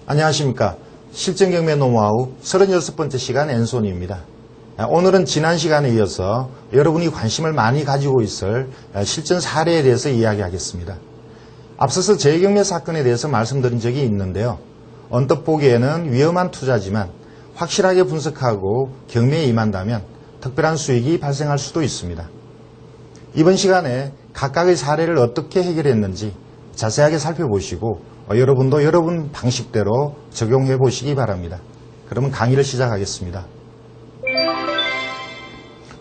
안녕하십니까. 실전경매 노무아우 36번째 시간 앤손입니다. 오늘은 지난 시간에 이어서 여러분이 관심을 많이 가지고 있을 실전 사례에 대해서 이야기하겠습니다. 앞서서 재경매 사건에 대해서 말씀드린 적이 있는데요. 언뜻 보기에는 위험한 투자지만 확실하게 분석하고 경매에 임한다면 특별한 수익이 발생할 수도 있습니다. 이번 시간에 각각의 사례를 어떻게 해결했는지 자세하게 살펴보시고 여러분도 여러분 방식대로 적용해 보시기 바랍니다. 그러면 강의를 시작하겠습니다.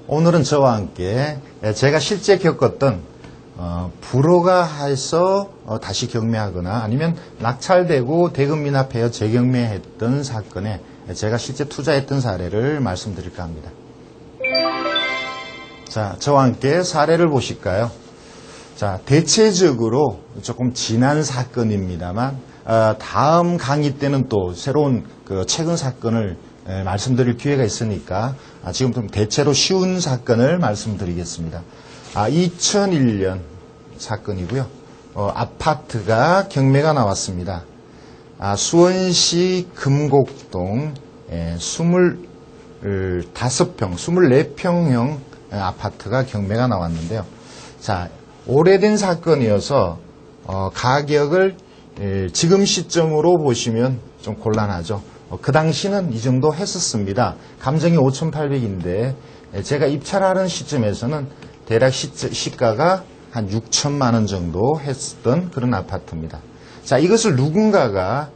오늘은 저와 함께 제가 실제 겪었던 불허가 해서 다시 경매하거나 아니면 낙찰되고 대금 미납하여 재경매했던 사건에 제가 실제 투자했던 사례를 말씀드릴까 합니다. 자, 저와 함께 사례를 보실까요? 자, 대체적으로 조금 지난 사건입니다만 다음 강의 때는 또 새로운 최근 사건을 말씀드릴 기회가 있으니까 지금 좀 대체로 쉬운 사건을 말씀드리겠습니다. 2001년 사건이고요. 아파트가 경매가 나왔습니다. 수원시 금곡동 24평형 아파트가 경매가 나왔는데요. 자, 오래된 사건이어서 가격을 지금 시점으로 보시면 좀 곤란하죠. 그 당시는 이 정도 했었습니다. 감정이 5,800인데 제가 입찰하는 시점에서는 대략 시가가 한 6천만 원 정도 했던 그런 아파트입니다. 자, 이것을 누군가가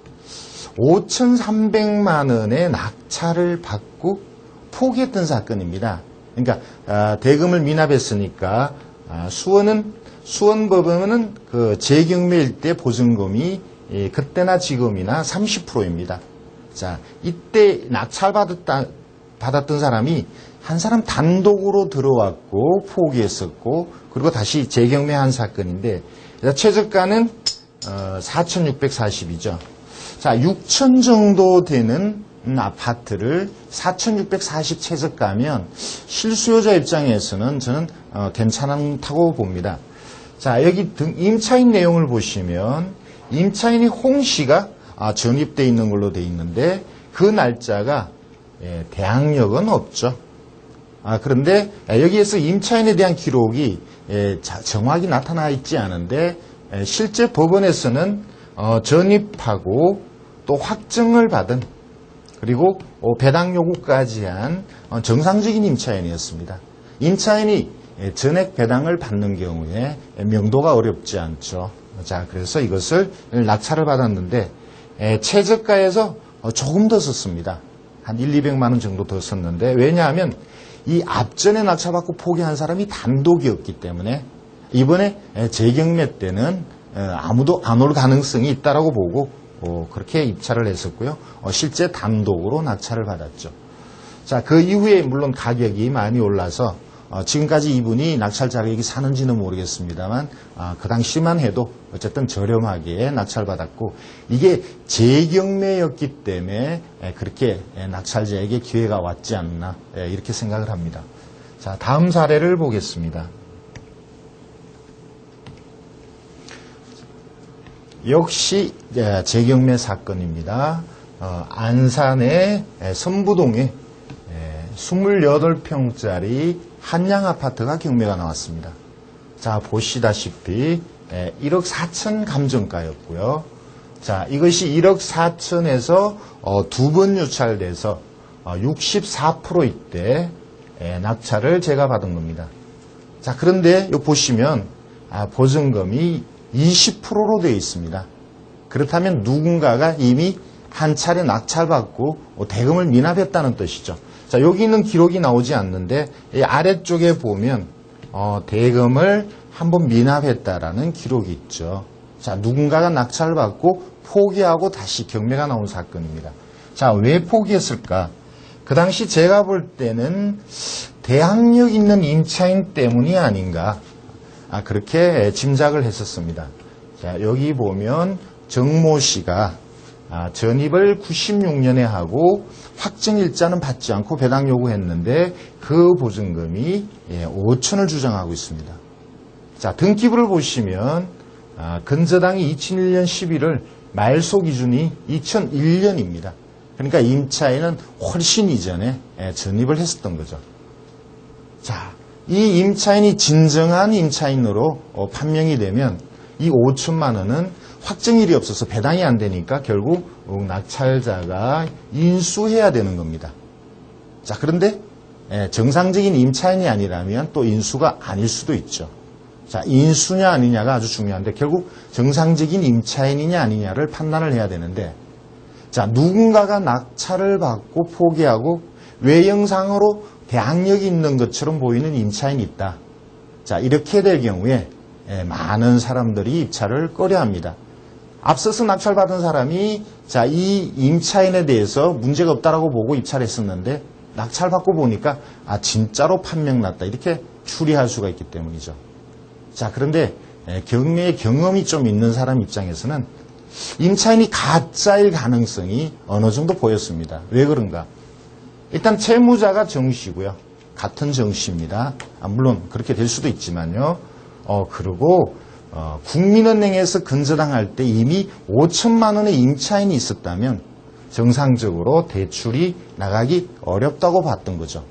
5,300만 원의 낙찰을 받고 포기했던 사건입니다. 그러니까 대금을 미납했으니까 수원법원은 그 재경매일 때 보증금이 그때나 지금이나 30%입니다. 자, 이때 낙찰 받았던 사람이 한 사람 단독으로 들어왔고 포기했었고 그리고 다시 재경매한 사건인데 최저가는 4,640이죠. 자, 6천 정도 되는 아파트를 4,640 최저가면 실수요자 입장에서는 저는 괜찮다고 봅니다. 자, 여기 임차인 내용을 보시면 임차인이 홍 씨가 전입되어 있는 걸로 되어 있는데 그 날짜가 대항력은 없죠. 그런데 여기에서 임차인에 대한 기록이 정확히 나타나 있지 않은데 실제 법원에서는 전입하고 또 확정을 받은 그리고 배당 요구까지 한 정상적인 임차인이었습니다. 임차인이 전액 배당을 받는 경우에 명도가 어렵지 않죠. 자, 그래서 이것을 낙찰을 받았는데 최저가에서 조금 더 썼습니다. 한 200만 원 정도 더 썼는데 왜냐하면 이 앞전에 낙찰받고 포기한 사람이 단독이었기 때문에 이번에 재경매 때는 아무도 안 올 가능성이 있다라고 보고 그렇게 입찰을 했었고요. 실제 단독으로 낙찰을 받았죠. 자, 그 이후에 물론 가격이 많이 올라서 지금까지 이분이 낙찰 자격이 사는지는 모르겠습니다만 그 당시만 해도 어쨌든 저렴하게 낙찰받았고 이게 재경매였기 때문에 그렇게 낙찰자에게 기회가 왔지 않나 이렇게 생각을 합니다. 자, 다음 사례를 보겠습니다. 역시 재경매 사건입니다. 안산의 선부동에 28평짜리 한양 아파트가 경매가 나왔습니다. 자, 보시다시피 1억 4천 감정가였고요. 자, 이것이 1억 4천에서 두 번 유찰돼서 64%이때 낙찰을 제가 받은 겁니다. 자, 그런데 여기 보시면 보증금이 20%로 되어 있습니다. 그렇다면 누군가가 이미 한 차례 낙찰받고 대금을 미납했다는 뜻이죠. 자, 여기 있는 기록이 나오지 않는데 이 아래쪽에 보면 대금을 한번 미납했다라는 기록이 있죠. 자, 누군가가 낙찰을 받고 포기하고 다시 경매가 나온 사건입니다. 자, 왜 포기했을까? 그 당시 제가 볼 때는 대항력 있는 임차인 때문이 아닌가 그렇게 짐작을 했었습니다. 자, 여기 보면 정모 씨가 전입을 96년에 하고 확정일자는 받지 않고 배당 요구했는데 그 보증금이 5천을 주장하고 있습니다. 자, 등기부를 보시면 근저당이 2001년 11월 말소 기준이 2001년입니다. 그러니까 임차인은 훨씬 이전에 전입을 했었던 거죠. 자, 이 임차인이 진정한 임차인으로 판명이 되면 이 5천만 원은 확정일이 없어서 배당이 안 되니까 결국 낙찰자가 인수해야 되는 겁니다. 자, 그런데 정상적인 임차인이 아니라면 또 인수가 아닐 수도 있죠. 자, 인수냐 아니냐가 아주 중요한데 결국 정상적인 임차인이냐 아니냐를 판단을 해야 되는데, 자, 누군가가 낙찰을 받고 포기하고 외형상으로 대항력이 있는 것처럼 보이는 임차인이 있다. 자, 이렇게 될 경우에 많은 사람들이 입찰을 꺼려합니다. 앞서서 낙찰받은 사람이 자, 이 임차인에 대해서 문제가 없다라고 보고 입찰했었는데 낙찰받고 보니까 아, 진짜로 판명났다, 이렇게 추리할 수가 있기 때문이죠. 자, 그런데 경매의 경험이 좀 있는 사람 입장에서는 임차인이 가짜일 가능성이 어느 정도 보였습니다. 왜 그런가? 일단 채무자가 정씨고요. 같은 정씨입니다. 물론 그렇게 될 수도 있지만요. 그리고 국민은행에서 근저당할 때 이미 5천만 원의 임차인이 있었다면 정상적으로 대출이 나가기 어렵다고 봤던 거죠.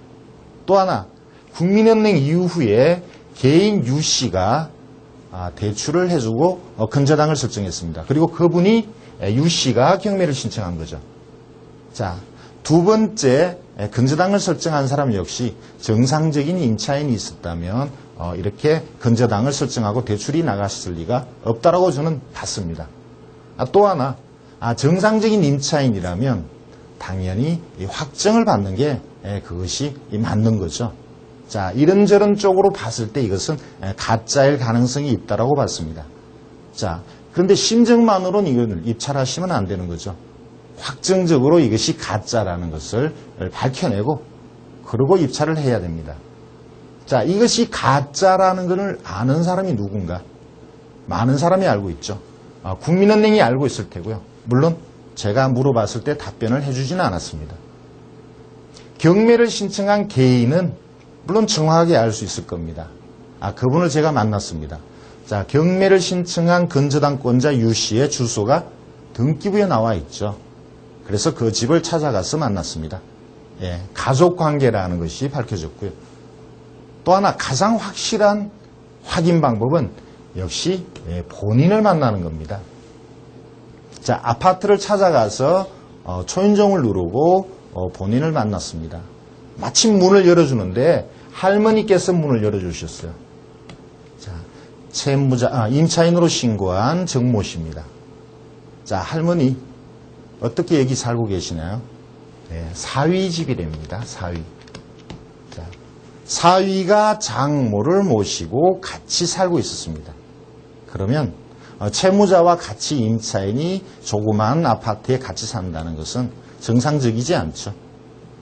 또 하나, 국민은행 이후에 개인 유씨가 대출을 해주고 근저당을 설정했습니다. 그리고 그분이 유씨가 경매를 신청한 거죠. 자, 두 번째, 근저당을 설정한 사람 역시 정상적인 임차인이 있었다면 이렇게 근저당을 설정하고 대출이 나갔을 리가 없다라고 저는 봤습니다. 또 하나, 정상적인 임차인이라면 당연히 확정을 받는 게 그것이 맞는 거죠. 자, 이런저런 쪽으로 봤을 때 이것은 가짜일 가능성이 있다라고 봤습니다. 자, 그런데 심정만으로는 이걸 입찰하시면 안 되는 거죠. 확정적으로 이것이 가짜라는 것을 밝혀내고 그러고 입찰을 해야 됩니다. 자, 이것이 가짜라는 것을 아는 사람이 누군가? 많은 사람이 알고 있죠. 국민은행이 알고 있을 테고요. 물론 제가 물어봤을 때 답변을 해주지는 않았습니다. 경매를 신청한 개인은 물론 정확하게 알 수 있을 겁니다. 그분을 제가 만났습니다. 자, 경매를 신청한 근저당권자 유씨의 주소가 등기부에 나와 있죠. 그래서 그 집을 찾아가서 만났습니다. 가족관계라는 것이 밝혀졌고요. 또 하나 가장 확실한 확인 방법은 역시 본인을 만나는 겁니다. 자, 아파트를 찾아가서 초인종을 누르고 본인을 만났습니다. 마침 문을 열어주는데 할머니께서 문을 열어주셨어요. 자, 임차인으로 신고한 정모 씨입니다. 자, 할머니 어떻게 여기 살고 계시나요? 사위 집이랍니다. 사위. 자, 사위가 장모를 모시고 같이 살고 있었습니다. 그러면 채무자와 같이 임차인이 조그마한 아파트에 같이 산다는 것은 정상적이지 않죠.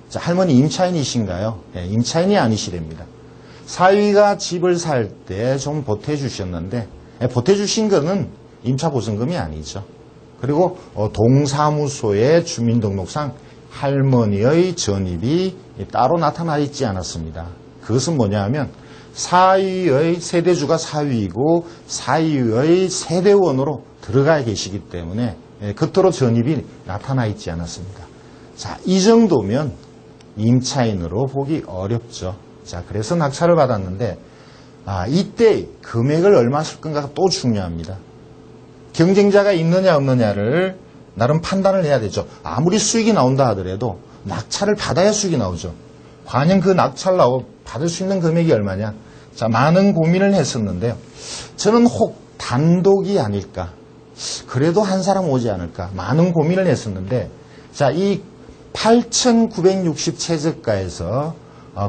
자, 할머니 임차인이신가요? 임차인이 아니시랍니다. 사위가 집을 살 때 좀 보태주셨는데 보태주신 거는 임차보증금이 아니죠. 그리고 동사무소의 주민등록상 할머니의 전입이 따로 나타나 있지 않았습니다. 그것은 뭐냐 하면 사위의 세대주가 사위이고 사위의 세대원으로 들어가 계시기 때문에 겉으로 전입이 나타나 있지 않았습니다. 자, 이 정도면 임차인으로 보기 어렵죠. 자, 그래서 낙찰을 받았는데 이때 금액을 얼마 쓸 건가가 또 중요합니다. 경쟁자가 있느냐 없느냐를 나름 판단을 해야 되죠. 아무리 수익이 나온다 하더라도 낙찰을 받아야 수익이 나오죠. 과연 그 낙찰 받을 수 있는 금액이 얼마냐? 자, 많은 고민을 했었는데요. 저는 혹 단독이 아닐까? 그래도 한 사람 오지 않을까? 많은 고민을 했었는데, 자, 이 8,960 최저가에서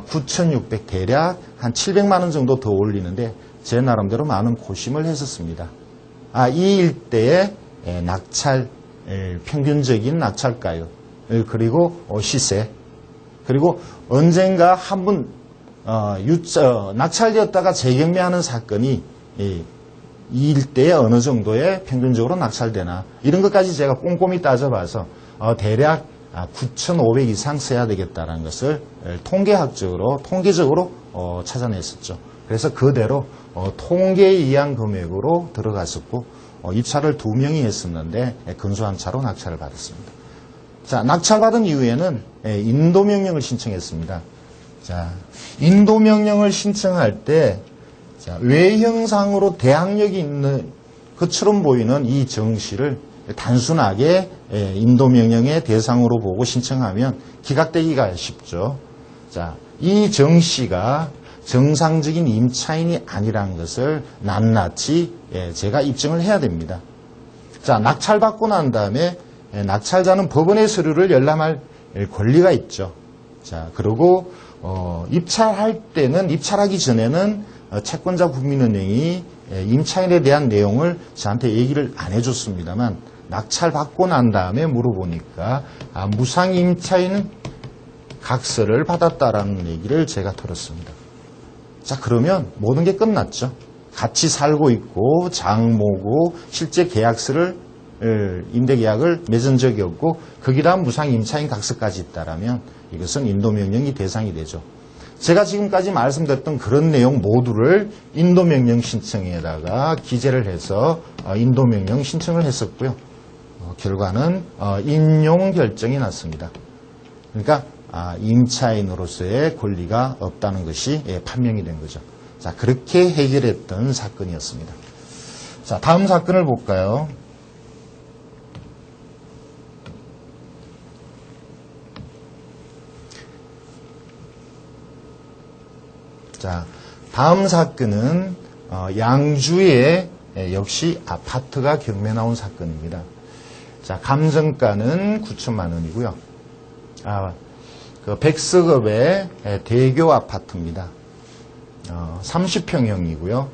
9,600 대략 한 700만 원 정도 더 올리는데 제 나름대로 많은 고심을 했었습니다. 이 일대의 낙찰, 평균적인 낙찰가율, 그리고 시세, 그리고 언젠가 한 번 낙찰되었다가 재경매하는 사건이 이 일대에 어느 정도의 평균적으로 낙찰되나, 이런 것까지 제가 꼼꼼히 따져봐서 대략 9,500 이상 써야 되겠다는 것을 통계적으로 찾아냈었죠. 그래서 그대로 통계에 의한 금액으로 들어갔었고, 입찰을 2명이 했었는데 근소한 차로 낙찰을 받았습니다. 자, 낙찰받은 이후에는 인도명령을 신청했습니다. 자, 인도명령을 신청할 때 외형상으로 대항력이 있는 것처럼 보이는 이 정시를 단순하게 인도명령의 대상으로 보고 신청하면 기각되기가 쉽죠. 자, 이 정시가 정상적인 임차인이 아니라는 것을 낱낱이 제가 입증을 해야 됩니다. 자, 낙찰받고 난 다음에 낙찰자는 법원의 서류를 열람할 권리가 있죠. 자, 그리고 입찰할 때는 입찰하기 전에는 채권자 국민은행이 임차인에 대한 내용을 저한테 얘기를 안 해줬습니다만 낙찰받고 난 다음에 물어보니까 무상 임차인 각서를 받았다라는 얘기를 제가 들었습니다. 자, 그러면 모든 게 끝났죠. 같이 살고 있고 장모고 실제 계약서를 임대계약을 맺은 적이 없고 거기다 무상 임차인 각서까지 있다라면 이것은 인도명령이 대상이 되죠. 제가 지금까지 말씀드렸던 그런 내용 모두를 인도명령 신청에다가 기재를 해서 인도명령 신청을 했었고요. 결과는 인용 결정이 났습니다. 그러니까 임차인으로서의 권리가 없다는 것이 판명이 된 거죠. 자, 그렇게 해결했던 사건이었습니다. 자, 다음 사건을 볼까요? 자, 다음 사건은 양주에 역시 아파트가 경매 나온 사건입니다. 자, 감정가는 9천만 원이고요. 그 백석읍의 대교 아파트입니다. 30평형이고요.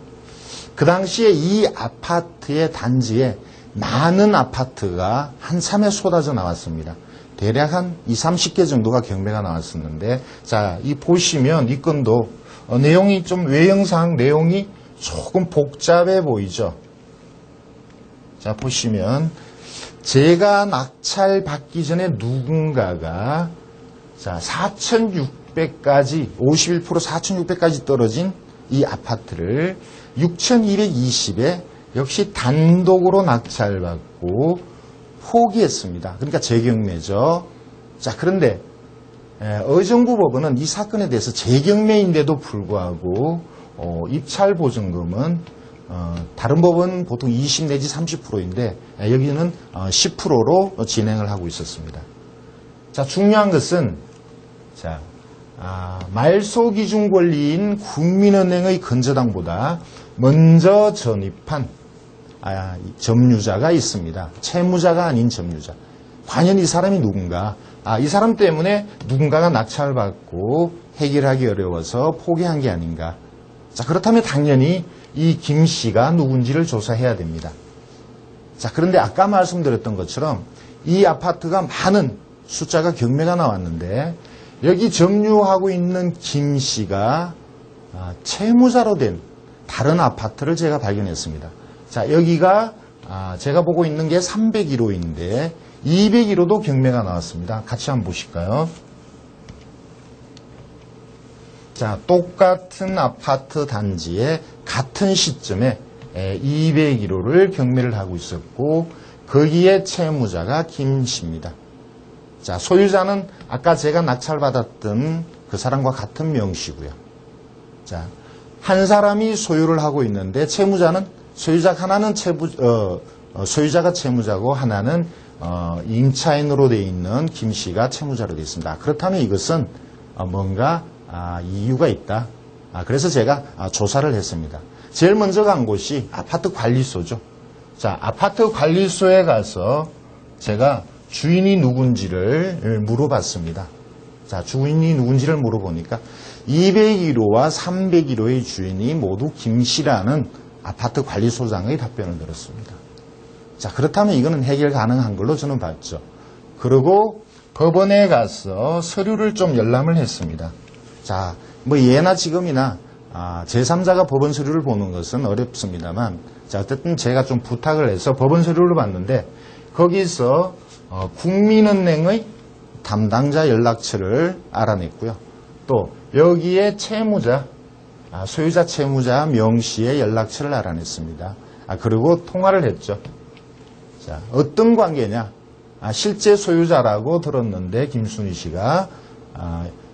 그 당시에 이 아파트의 단지에 많은 아파트가 한참에 쏟아져 나왔습니다. 대략 한 20, 30개 정도가 경매가 나왔었는데, 자, 이 보시면 이 건도 내용이 좀 외형상 내용이 조금 복잡해 보이죠. 자, 보시면 제가 낙찰 받기 전에 누군가가 자, 4,600까지 51% 4,600까지 떨어진 이 아파트를 6,220에 역시 단독으로 낙찰받고 포기했습니다. 그러니까 재경매죠. 자, 그런데 의정부법원은 이 사건에 대해서 재경매인데도 불구하고 입찰 보증금은 다른 법은 보통 20 내지 30%인데 여기는 10%로 진행을 하고 있었습니다. 자, 중요한 것은 자, 말소 기준 권리인 국민은행의 건저당보다 먼저 전입한 점유자가 있습니다. 채무자가 아닌 점유자. 과연 이 사람이 누군가? 이 사람 때문에 누군가가 낙찰을 받고 해결하기 어려워서 포기한 게 아닌가. 자, 그렇다면 당연히 이 김 씨가 누군지를 조사해야 됩니다. 자, 그런데 아까 말씀드렸던 것처럼 이 아파트가 많은 숫자가 경매가 나왔는데 여기 점유하고 있는 김 씨가 채무자로 된 다른 아파트를 제가 발견했습니다. 자, 여기가 제가 보고 있는 게 301호인데 201호도 경매가 나왔습니다. 같이 한번 보실까요? 자, 똑같은 아파트 단지에 같은 시점에 201호를 경매를 하고 있었고 거기에 채무자가 김 씨입니다. 자, 소유자는 아까 제가 낙찰받았던 그 사람과 같은 명시고요. 자, 한 사람이 소유를 하고 있는데 채무자는 소유자 하나는 소유자가 채무자고 하나는 임차인으로 되어 있는 김 씨가 채무자로 되어 있습니다. 그렇다면 이것은 뭔가 이유가 있다. 그래서 제가 조사를 했습니다. 제일 먼저 간 곳이 아파트 관리소죠. 자, 아파트 관리소에 가서 제가 주인이 누군지를 물어봤습니다. 자, 주인이 누군지를 물어보니까 201호와 301호의 주인이 모두 김 씨라는 아파트 관리소장의 답변을 들었습니다. 자, 그렇다면 이거는 해결 가능한 걸로 저는 봤죠. 그리고 법원에 가서 서류를 좀 열람을 했습니다. 자, 뭐 예나 지금이나 제3자가 법원 서류를 보는 것은 어렵습니다만, 자, 어쨌든 제가 좀 부탁을 해서 법원 서류를 봤는데 거기서 국민은행의 담당자 연락처를 알아냈고요. 또 여기에 채무자, 소유자 채무자 명시의 연락처를 알아냈습니다. 그리고 통화를 했죠. 자, 어떤 관계냐? 실제 소유자라고 들었는데 김순희 씨가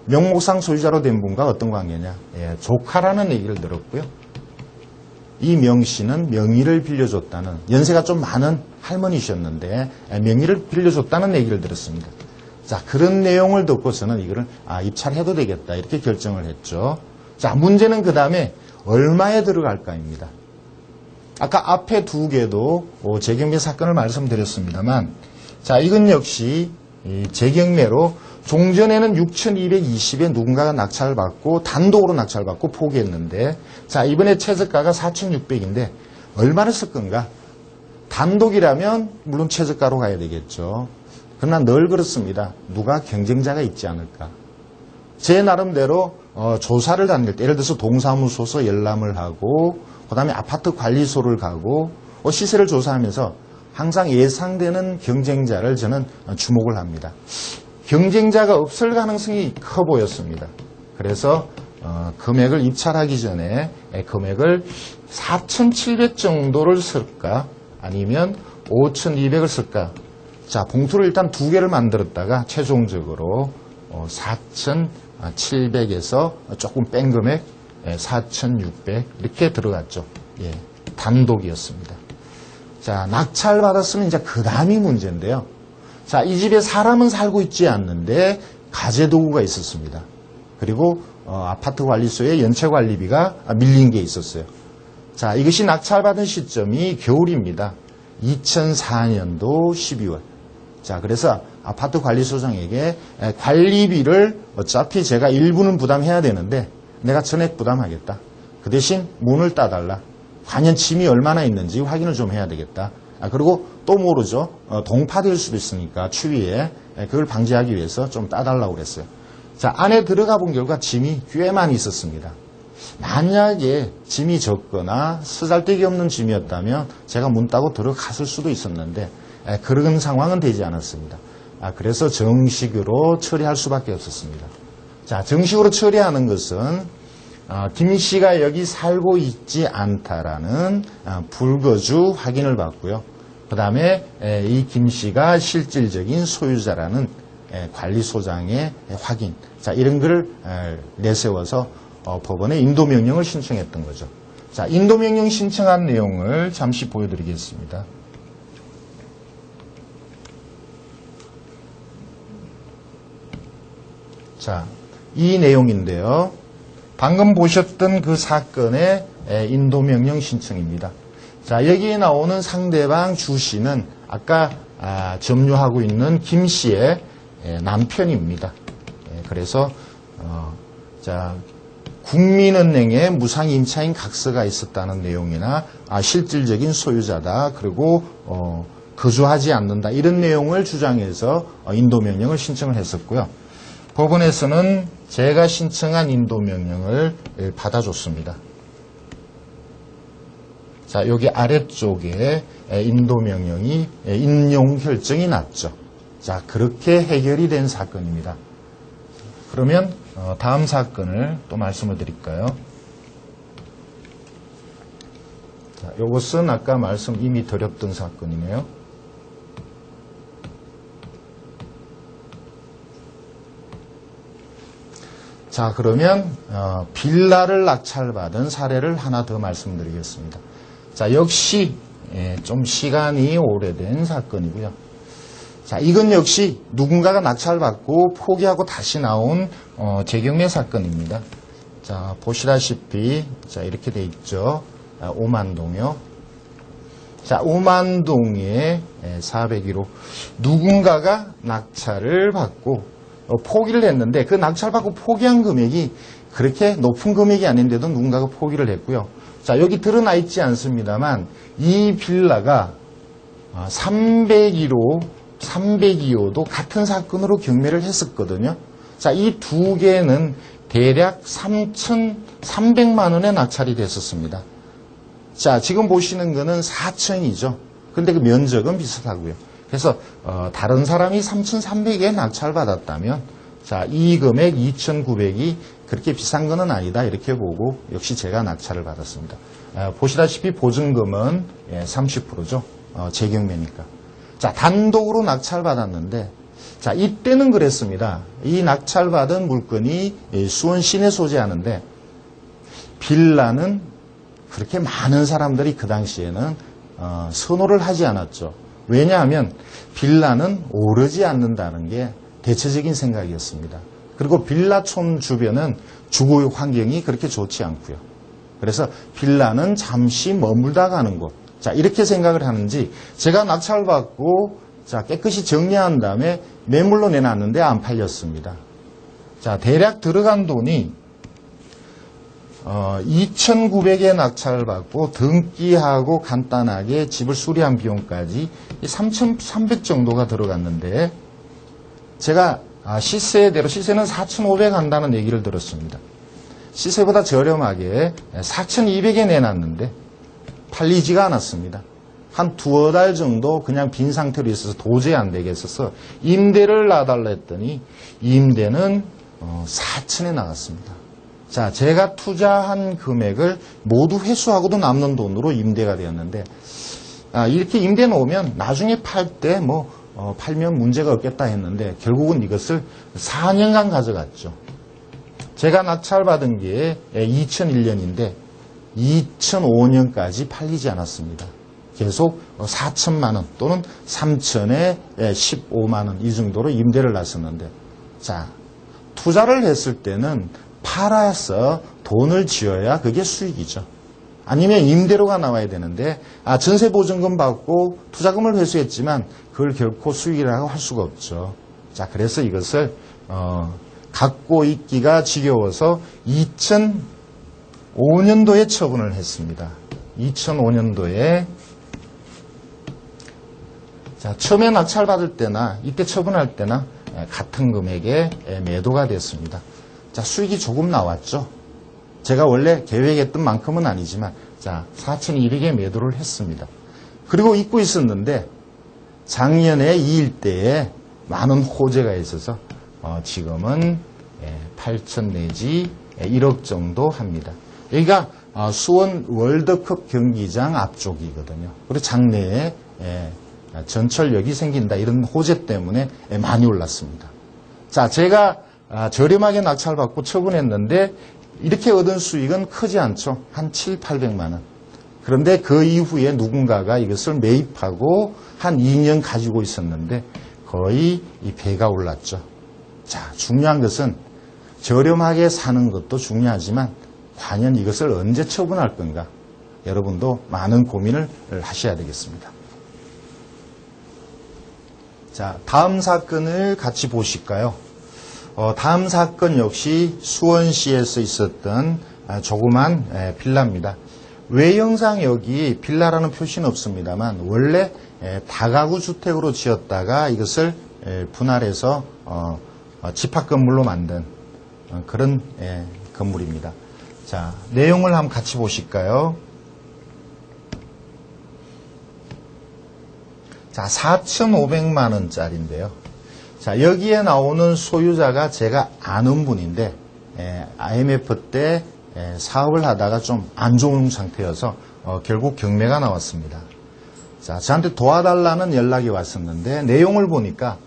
명목상 소유자로 된 분과 어떤 관계냐? 조카라는 얘기를 들었고요. 이 명 씨는 명의를 빌려줬다는, 연세가 좀 많은 할머니셨는데 명의를 빌려줬다는 얘기를 들었습니다. 자, 그런 내용을 듣고서는 이거를 입찰해도 되겠다 이렇게 결정을 했죠. 자, 문제는 그 다음에 얼마에 들어갈까입니다. 아까 앞에 두 개도 재경매 사건을 말씀드렸습니다만, 자, 이건 역시 재경매로 종전에는 6,220에 누군가가 낙찰받고 단독으로 낙찰받고 포기했는데, 자, 이번에 최저가가 4,600인데 얼마를 쓸 건가? 단독이라면 물론 최저가로 가야 되겠죠. 그러나 늘 그렇습니다. 누가 경쟁자가 있지 않을까? 제 나름대로 조사를 다닐 때, 예를 들어서 동사무소서 열람을 하고 그 다음에 아파트 관리소를 가고 시세를 조사하면서 항상 예상되는 경쟁자를 저는 주목을 합니다. 경쟁자가 없을 가능성이 커 보였습니다. 그래서 금액을 입찰하기 전에 금액을 4,700 정도를 쓸까 아니면 5,200을 쓸까. 자, 봉투를 일단 두 개를 만들었다가 최종적으로 4,700에서 조금 뺀 금액 4,600 이렇게 들어갔죠. 예, 단독이었습니다. 자, 낙찰 받았으면 이제 그 다음이 문제인데요. 자, 이 집에 사람은 살고 있지 않는데 가재도구가 있었습니다. 그리고 아파트 관리소에 연체 관리비가 밀린 게 있었어요. 자, 이것이 낙찰받은 시점이 겨울입니다. 2004년도 12월. 자, 그래서 아파트 관리소장에게 관리비를 어차피 제가 일부는 부담해야 되는데 내가 전액 부담하겠다. 그 대신 문을 따달라. 과연 짐이 얼마나 있는지 확인을 좀 해야 되겠다. 그리고 또 모르죠. 동파될 수도 있으니까 추위에 그걸 방지하기 위해서 좀 따달라고 그랬어요. 자, 안에 들어가 본 결과 짐이 꽤 많이 있었습니다. 만약에 짐이 적거나 쓰잘데기 없는 짐이었다면 제가 문 따고 들어갔을 수도 있었는데 그런 상황은 되지 않았습니다. 그래서 정식으로 처리할 수밖에 없었습니다. 자, 정식으로 처리하는 것은 김 씨가 여기 살고 있지 않다라는 불거주 확인을 받고요. 그 다음에 이 김 씨가 실질적인 소유자라는 관리소장의 확인. 자, 이런 걸 내세워서 법원에 인도명령을 신청했던 거죠. 자, 인도명령 신청한 내용을 잠시 보여드리겠습니다. 자, 이 내용인데요. 방금 보셨던 그 사건의 인도명령 신청입니다. 자, 여기에 나오는 상대방 주 씨는 아까 점유하고 있는 김 씨의 남편입니다. 그래서 자, 국민은행에 무상임차인 각서가 있었다는 내용이나 실질적인 소유자다. 그리고 거주하지 않는다. 이런 내용을 주장해서 인도명령을 신청을 했었고요. 법원에서는 제가 신청한 인도명령을 받아줬습니다. 자, 여기 아래쪽에 인도명령이 인용 결정이 났죠. 자, 그렇게 해결이 된 사건입니다. 그러면 다음 사건을 또 말씀을 드릴까요? 자, 이것은 아까 말씀 이미 드렸던 사건이네요. 자, 그러면 빌라를 낙찰받은 사례를 하나 더 말씀드리겠습니다. 자, 역시 좀 시간이 오래된 사건이고요. 자, 이건 역시 누군가가 낙찰받고 포기하고 다시 나온 재경매 사건입니다. 자, 보시다시피 자, 이렇게 돼 있죠. 오만동이요. 자, 오만동에 401호 누군가가 낙찰을 받고 포기를 했는데 그 낙찰받고 포기한 금액이 그렇게 높은 금액이 아닌데도 누군가가 포기를 했고요. 자, 여기 드러나 있지 않습니다만 이 빌라가 302호도 같은 사건으로 경매를 했었거든요. 자, 이 두 개는 대략 3,300만 원에 낙찰이 됐었습니다. 자, 지금 보시는 거는 4천이죠. 근데 그 면적은 비슷하고요. 그래서 다른 사람이 3,300에 낙찰받았다면 자, 이 금액 2,900이 그렇게 비싼 거는 아니다. 이렇게 보고 역시 제가 낙찰을 받았습니다. 보시다시피 보증금은 30%죠. 재경매니까. 자, 단독으로 낙찰 받았는데, 자, 이때는 그랬습니다. 이 낙찰 받은 물건이 수원 시내 소재하는데, 빌라는 그렇게 많은 사람들이 그 당시에는 선호를 하지 않았죠. 왜냐하면 빌라는 오르지 않는다는 게 대체적인 생각이었습니다. 그리고 빌라촌 주변은 주거 환경이 그렇게 좋지 않고요. 그래서 빌라는 잠시 머물다 가는 곳. 자, 이렇게 생각을 하는지 제가 낙찰받고 자, 깨끗이 정리한 다음에 매물로 내놨는데 안 팔렸습니다. 자, 대략 들어간 돈이 2,900에 낙찰받고 등기하고 간단하게 집을 수리한 비용까지 3,300 정도가 들어갔는데 제가 시세대로 시세는 4,500 한다는 얘기를 들었습니다. 시세보다 저렴하게 4,200에 내놨는데 팔리지가 않았습니다. 한 두어 달 정도 그냥 빈 상태로 있어서 도저히 안 되겠어서 임대를 놔달라 했더니 임대는 4,000에 나갔습니다. 자, 제가 투자한 금액을 모두 회수하고도 남는 돈으로 임대가 되었는데 이렇게 임대 놓으면 나중에 팔 때 팔면 문제가 없겠다 했는데 결국은 이것을 4년간 가져갔죠. 제가 낙찰받은 게 2001년인데 2005년까지 팔리지 않았습니다. 계속 4천만 원 또는 3천에 15만 원 이 정도로 임대를 놨었는데 자, 투자를 했을 때는 팔아서 돈을 쥐어야 그게 수익이죠. 아니면 임대료가 나와야 되는데 전세보증금 받고 투자금을 회수했지만 그걸 결코 수익이라고 할 수가 없죠. 자, 그래서 이것을 갖고 있기가 지겨워서 2005년도에 처분을 했습니다. 2005년도에 자, 처음에 낙찰받을 때나 이때 처분할 때나 같은 금액에 매도가 됐습니다. 자, 수익이 조금 나왔죠. 제가 원래 계획했던 만큼은 아니지만 자, 4,200에 매도를 했습니다. 그리고 잊고 있었는데 작년에 이 일대에 많은 호재가 있어서 지금은 8천 내지 1억 정도 합니다. 여기가 수원 월드컵 경기장 앞쪽이거든요. 그리고 장래에 전철역이 생긴다 이런 호재 때문에 많이 올랐습니다. 자, 제가 저렴하게 낙찰받고 처분했는데 이렇게 얻은 수익은 크지 않죠. 한 7, 800만 원. 그런데 그 이후에 누군가가 이것을 매입하고 한 2년 가지고 있었는데 거의 이 배가 올랐죠. 자, 중요한 것은 저렴하게 사는 것도 중요하지만 과연 이것을 언제 처분할 건가? 여러분도 많은 고민을 하셔야 되겠습니다. 자, 다음 사건을 같이 보실까요? 다음 사건 역시 수원시에서 있었던 조그만 빌라입니다. 외형상 여기 빌라라는 표시는 없습니다만 원래 다가구 주택으로 지었다가 이것을 분할해서 집합 건물로 만든 그런 건물입니다. 자, 내용을 한번 같이 보실까요? 자, 4,500만 원짜리인데요. 자, 여기에 나오는 소유자가 제가 아는 분인데 IMF 때 사업을 하다가 좀 안 좋은 상태여서 결국 경매가 나왔습니다. 자, 저한테 도와달라는 연락이 왔었는데 내용을 보니까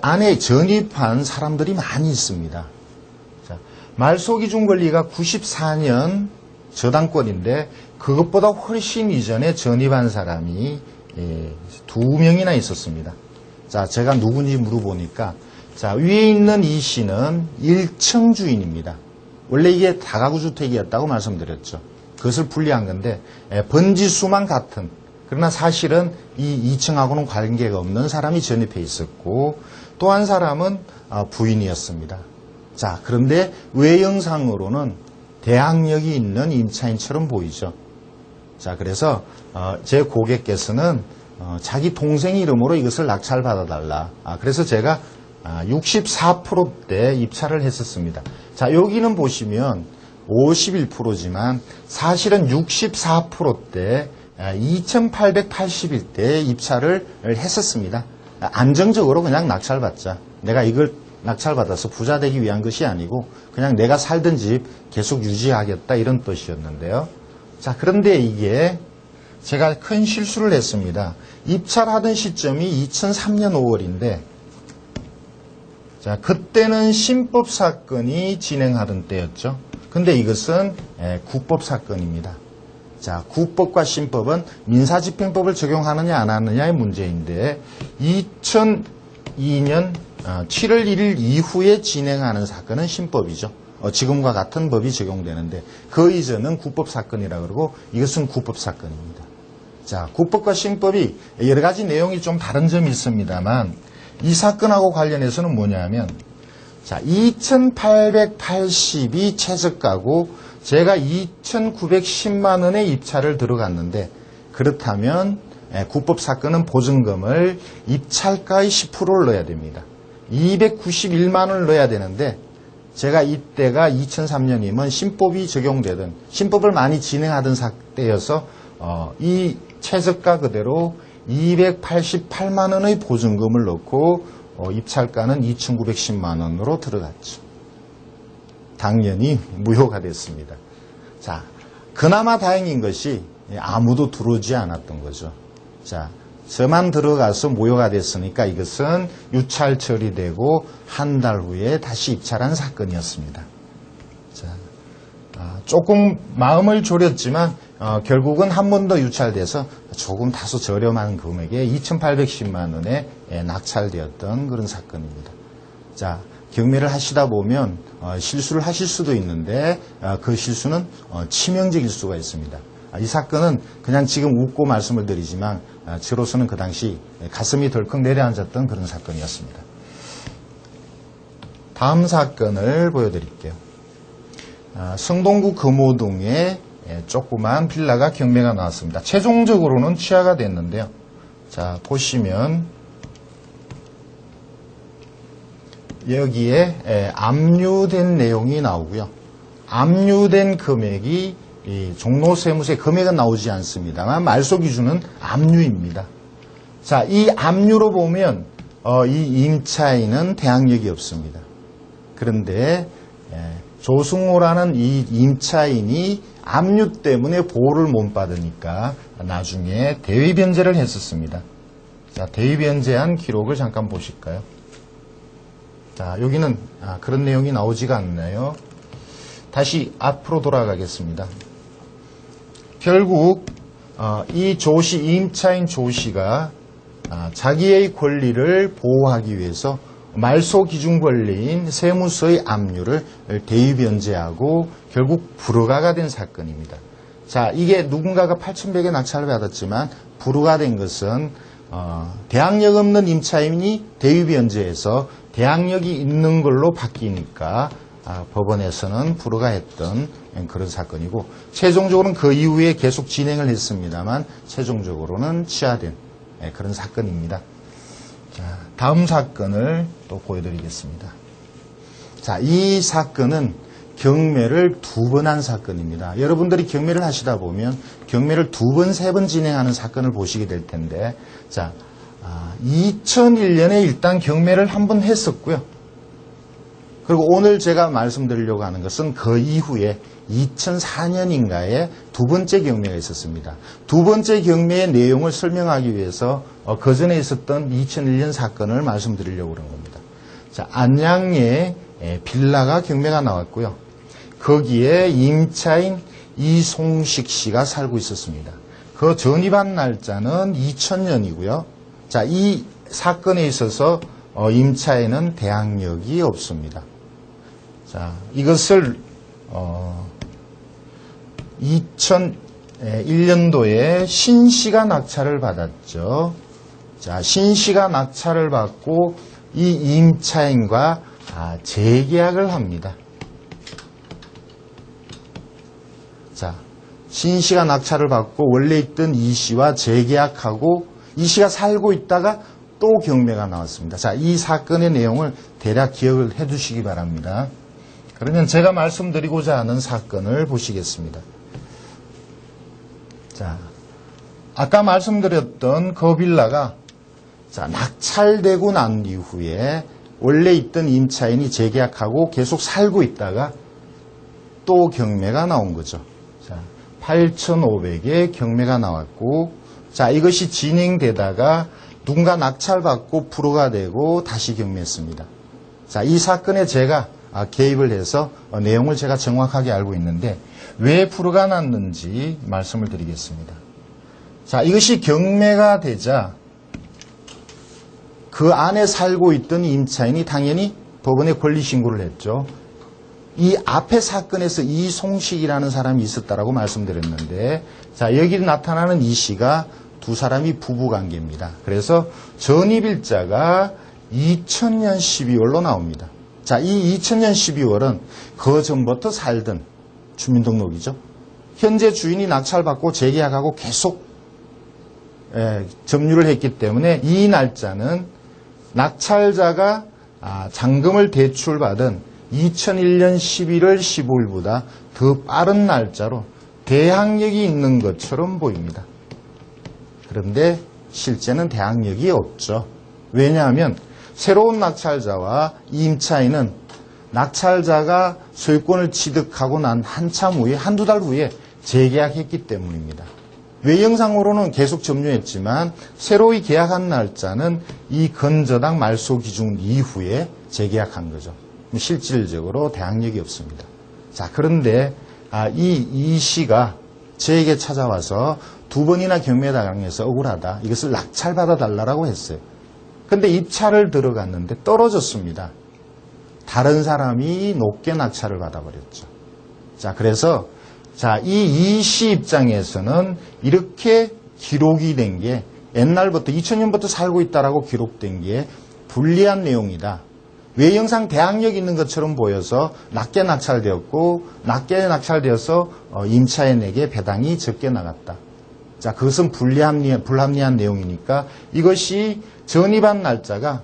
안에 전입한 사람들이 많이 있습니다. 자, 말소기준 권리가 94년 저당권인데 그것보다 훨씬 이전에 전입한 사람이 2명이나 있었습니다. 자, 제가 누군지 물어보니까 자, 위에 있는 이 씨는 1층 주인입니다. 원래 이게 다가구 주택이었다고 말씀드렸죠. 그것을 분리한 건데 번지수만 같은 그러나 사실은 이 2층하고는 관계가 없는 사람이 전입해 있었고 또 한 사람은 부인이었습니다. 자, 그런데 외형상으로는 대항력이 있는 임차인처럼 보이죠. 자, 그래서 제 고객께서는 자기 동생 이름으로 이것을 낙찰받아달라. 그래서 제가 64%대 입찰을 했었습니다. 자, 여기는 보시면 51%지만 사실은 64%대 2,881대 입찰을 했었습니다. 안정적으로 그냥 낙찰받자. 내가 이걸 낙찰받아서 부자 되기 위한 것이 아니고 그냥 내가 살던 집 계속 유지하겠다 이런 뜻이었는데요. 자, 그런데 이게 제가 큰 실수를 했습니다. 입찰하던 시점이 2003년 5월인데 자, 그때는 신법 사건이 진행하던 때였죠. 근데 이것은 국법 사건입니다. 자, 국법과 신법은 민사집행법을 적용하느냐 안 하느냐의 문제인데 2002년 7월 1일 이후에 진행하는 사건은 신법이죠. 지금과 같은 법이 적용되는데 그 이전은 국법 사건이라 그러고 이것은 국법 사건입니다. 자, 국법과 신법이 여러 가지 내용이 좀 다른 점이 있습니다만 이 사건하고 관련해서는 뭐냐면 자, 2,880이 최저가고 제가 2,910만 원의 입찰을 들어갔는데 그렇다면 국법 사건은 보증금을 입찰가의 10%를 넣어야 됩니다. 291만 원을 넣어야 되는데 제가 이때가 2003년이면 신법이 적용되던 신법을 많이 진행하던 때여서 이 최저가 그대로 288만 원의 보증금을 넣고 입찰가는 2,910만 원으로 들어갔죠. 당연히 무효가 됐습니다. 자, 그나마 다행인 것이 아무도 들어오지 않았던 거죠. 자, 저만 들어가서 무효가 됐으니까 이것은 유찰 처리되고 한 달 후에 다시 입찰한 사건이었습니다. 자, 조금 마음을 졸였지만 결국은 한 번 더 유찰돼서 조금 다소 저렴한 금액에 2,810만 원에 낙찰되었던 그런 사건입니다. 자, 경매를 하시다 보면 실수를 하실 수도 있는데 그 실수는 치명적일 수가 있습니다. 이 사건은 그냥 지금 웃고 말씀을 드리지만 저로서는 그 당시 가슴이 덜컥 내려앉았던 그런 사건이었습니다. 다음 사건을 보여드릴게요. 성동구 금호동에 조그만 빌라가 경매가 나왔습니다. 최종적으로는 취하가 됐는데요. 자, 보시면 여기에 압류된 내용이 나오고요. 압류된 금액이 종로세무서의 금액은 나오지 않습니다만 말소 기준은 압류입니다. 자, 이 압류로 보면 이 임차인은 대항력이 없습니다. 그런데 조승호라는 이 임차인이 압류 때문에 보호를 못 받으니까 나중에 대위 변제를 했었습니다. 자, 대위 변제한 기록을 잠깐 보실까요? 자, 여기는 그런 내용이 나오지가 않나요? 다시 앞으로 돌아가겠습니다. 결국 이 조씨, 임차인 조씨가 자기의 권리를 보호하기 위해서 말소 기준 권리인 세무서의 압류를 대위 변제하고 결국 불허가가 된 사건입니다. 자, 이게 누군가가 8,100에 낙찰을 받았지만 불허가 된 것은 대항력 없는 임차인이 대위 변제해서 대항력이 있는 걸로 바뀌니까 법원에서는 불허가 했던 그런 사건이고 최종적으로는 그 이후에 계속 진행을 했습니다만 최종적으로는 취하된 그런 사건입니다. 자, 다음 사건을 또 보여드리겠습니다. 자, 이 사건은 경매를 2번 한 사건입니다. 여러분들이 경매를 하시다 보면 경매를 2번, 3번 진행하는 사건을 보시게 될 텐데 자, 2001년에 일단 경매를 한 번 했었고요. 그리고 오늘 제가 말씀드리려고 하는 것은 그 이후에 2004년인가에 2번째 경매가 있었습니다. 2번째 경매의 내용을 설명하기 위해서 그 전에 있었던 2001년 사건을 말씀드리려고 그런 겁니다. 자, 안양에 빌라가 경매가 나왔고요. 거기에 임차인 이송식 씨가 살고 있었습니다. 그 전입한 날짜는 2000년이고요. 자, 이 사건에 있어서 임차인은 대항력이 없습니다. 자, 이것을 2001년도에 신 씨가 낙찰을 받았죠. 자, 신 씨가 낙찰을 받고 이 임차인과 재계약을 합니다. 자, 신 씨가 낙찰을 받고 원래 있던 이 씨와 재계약하고 이 씨가 살고 있다가 또 경매가 나왔습니다. 자, 이 사건의 내용을 대략 기억을 해 두시기 바랍니다. 그러면 제가 말씀드리고자 하는 사건을 보시겠습니다. 자, 아까 말씀드렸던 그 빌라가 자, 낙찰되고 난 이후에 원래 있던 임차인이 재계약하고 계속 살고 있다가 또 경매가 나온 거죠. 자, 8,500에 경매가 나왔고, 자, 이것이 진행되다가 누군가 낙찰받고 불허가 되고 다시 경매했습니다. 자, 이 사건에 제가 개입을 해서 내용을 제가 정확하게 알고 있는데 왜 불허가 났는지 말씀을 드리겠습니다. 자, 이것이 경매가 되자 그 안에 살고 있던 임차인이 당연히 법원에 권리 신고를 했죠. 이 앞에 사건에서 이송식이라는 사람이 있었다라고 말씀드렸는데, 자, 여기 나타나는 이 씨가 두 사람이 부부관계입니다. 그래서 전입일자가 2000년 12월로 나옵니다. 자, 이 2000년 12월은 그 전부터 살던 주민등록이죠. 현재 주인이 낙찰받고 재계약하고 계속 점유를 했기 때문에 이 날짜는 낙찰자가 잔금을 대출받은 2001년 11월 15일보다 더 빠른 날짜로 대항력이 있는 것처럼 보입니다. 그런데 실제는 대항력이 없죠. 왜냐하면 새로운 낙찰자와 임차인은 낙찰자가 소유권을 취득하고 난 한참 후에, 한두 달 후에 재계약했기 때문입니다. 외형상으로는 계속 점유했지만 새로이 계약한 날짜는 이 건저당 말소 기준 이후에 재계약한 거죠. 실질적으로 대항력이 없습니다. 자, 그런데 이 씨가 저에게 찾아와서 두 번이나 경매당해서 억울하다. 이것을 낙찰받아 달라고 했어요. 근데 입찰을 들어갔는데 떨어졌습니다. 다른 사람이 높게 낙찰을 받아버렸죠. 자, 그래서 이 씨 입장에서는 이렇게 기록이 된 게 옛날부터 2000년부터 살고 있다라고 기록된 게 불리한 내용이다. 외형상 대항력이 있는 것처럼 보여서 낮게 낙찰되었고 낮게 낙찰되어서 임차인에게 배당이 적게 나갔다. 자, 그것은 불합리한 내용이니까 이것이 전입한 날짜가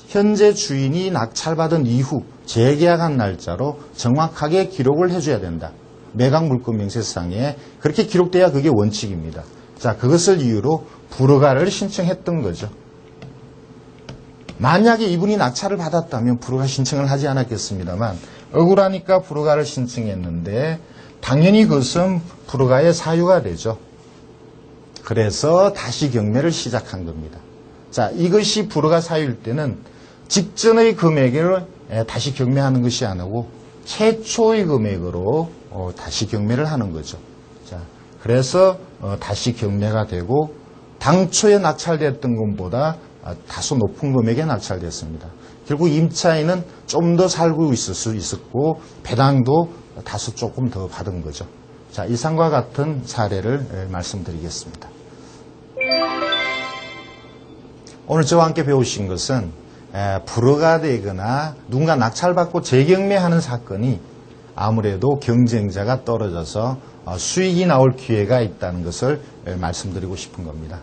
현재 주인이 낙찰받은 이후 재계약한 날짜로 정확하게 기록을 해줘야 된다. 매각물권명세상에 그렇게 기록돼야 그게 원칙입니다. 자, 그것을 이유로 불허가를 신청했던 거죠. 만약에 이분이 낙찰을 받았다면 불허가 신청을 하지 않았겠습니다만 억울하니까 불허가를 신청했는데 당연히 그것은 불허가의 사유가 되죠. 그래서 다시 경매를 시작한 겁니다. 자, 이것이 불허가 사유일 때는 직전의 금액을 다시 경매하는 것이 아니고 최초의 금액으로 다시 경매를 하는 거죠. 자, 그래서 다시 경매가 되고 당초에 낙찰됐던 것보다 다소 높은 금액에 낙찰됐습니다. 결국 임차인은 좀 더 살고 있을 수 있었고 배당도 다소 조금 더 받은 거죠. 자, 이상과 같은 사례를 말씀드리겠습니다. 오늘 저와 함께 배우신 것은 불허가 되거나 누군가 낙찰받고 재경매하는 사건이 아무래도 경쟁자가 떨어져서 수익이 나올 기회가 있다는 것을 말씀드리고 싶은 겁니다.